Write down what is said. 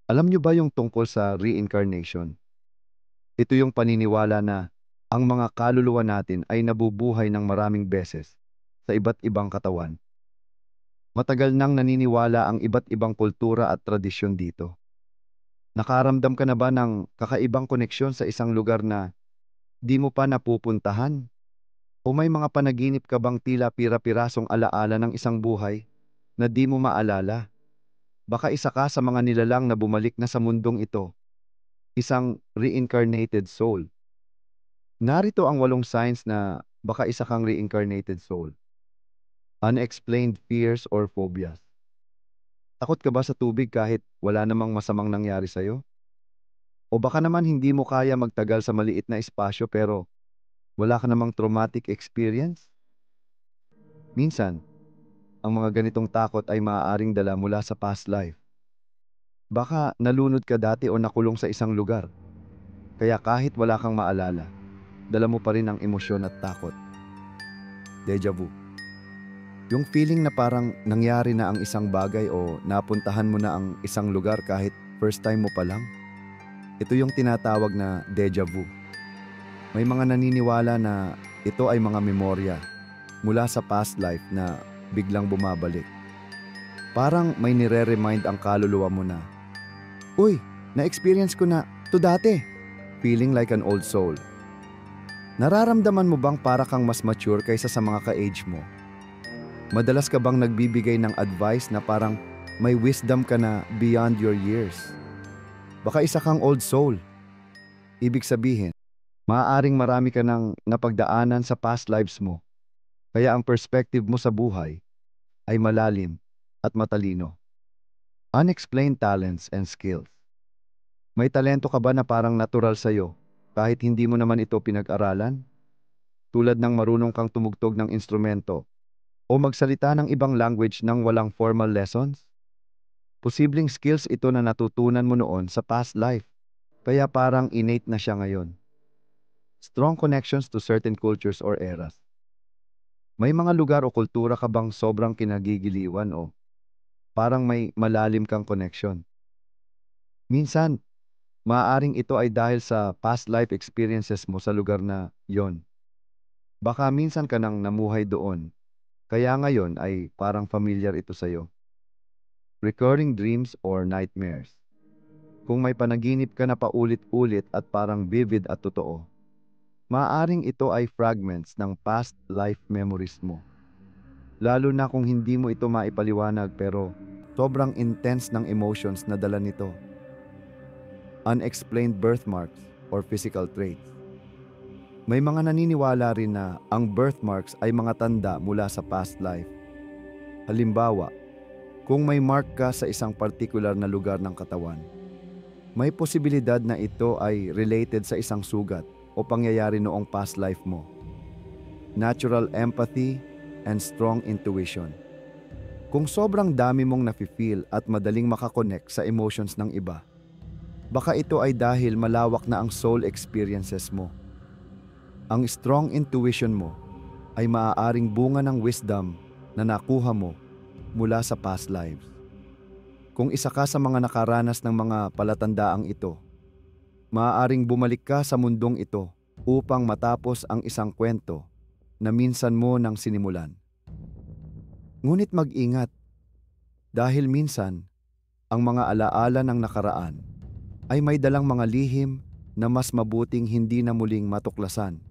Alam niyo ba yung tungkol sa reincarnation? Ito yung paniniwala na ang mga kaluluwa natin ay nabubuhay ng maraming beses sa iba't ibang katawan. Matagal nang naniniwala ang iba't ibang kultura at tradisyon dito. Nakaramdam ka na ba ng kakaibang koneksyon sa isang lugar na di mo pa napupuntahan? O may mga panaginip ka bang tila pira-pirasong alaala ng isang buhay na di mo maalala? Baka isa ka sa mga nilalang na bumalik na sa mundong ito, isang reincarnated soul. Narito ang 8 signs na baka isa kang reincarnated soul. Unexplained fears or phobias. Takot ka ba sa tubig kahit wala namang masamang nangyari sa'yo? O baka naman hindi mo kaya magtagal sa maliit na espasyo pero wala ka namang traumatic experience? Minsan, ang mga ganitong takot ay maaaring dala mula sa past life. Baka nalunod ka dati o nakulong sa isang lugar, kaya kahit wala kang maalala, dala mo pa rin ang emosyon at takot. Deja vu. Yung feeling na parang nangyari na ang isang bagay o napuntahan mo na ang isang lugar kahit first time mo pa lang. Ito yung tinatawag na deja vu. May mga naniniwala na ito ay mga memorya mula sa past life na biglang bumabalik. Parang may nire-remind ang kaluluwa mo na, "Uy, na-experience ko na to dati." Feeling like an old soul. Nararamdaman mo bang para kang mas mature kaysa sa mga ka-age mo? Madalas ka bang nagbibigay ng advice na parang may wisdom ka na beyond your years? Baka isa kang old soul. Ibig sabihin, maaaring marami ka nang napagdaanan sa past lives mo, kaya ang perspective mo sa buhay ay malalim at matalino. Unexplained talents and skills. May talento ka ba na parang natural sa'yo kahit hindi mo naman ito pinag-aralan? Tulad ng marunong kang tumugtog ng instrumento o magsalita ng ibang language nang walang formal lessons? Posibleng skills ito na natutunan mo noon sa past life, kaya parang innate na siya ngayon. Strong connections to certain cultures or eras. May mga lugar o kultura ka bang sobrang kinagigiliwan o parang may malalim kang connection? Minsan, maaaring ito ay dahil sa past life experiences mo sa lugar na yon. Baka minsan ka nang namuhay doon, kaya ngayon ay parang familiar ito sa'yo. Recurring dreams or nightmares. Kung may panaginip ka na paulit-ulit at parang vivid at totoo, maaaring ito ay fragments ng past life memories mo. Lalo na kung hindi mo ito maipaliwanag pero sobrang intense ng emotions na dala nito. Unexplained birthmarks or physical traits. May mga naniniwala rin na ang birthmarks ay mga tanda mula sa past life. Halimbawa, kung may mark ka sa isang particular na lugar ng katawan, may posibilidad na ito ay related sa isang sugat o pangyayari noong past life mo. Natural empathy and strong intuition. Kung sobrang dami mong nafe-feel at madaling makakonect sa emotions ng iba, baka ito ay dahil malawak na ang soul experiences mo. Ang strong intuition mo ay maaaring bunga ng wisdom na nakuha mo mula sa past lives. Kung isa ka sa mga nakaranas ng mga palatandaang ito, maaaring bumalik ka sa mundong ito upang matapos ang isang kwento na minsan mo nang sinimulan. Ngunit mag-ingat dahil minsan ang mga alaala ng nakaraan ay may dalang mga lihim na mas mabuting hindi na muling matuklasan.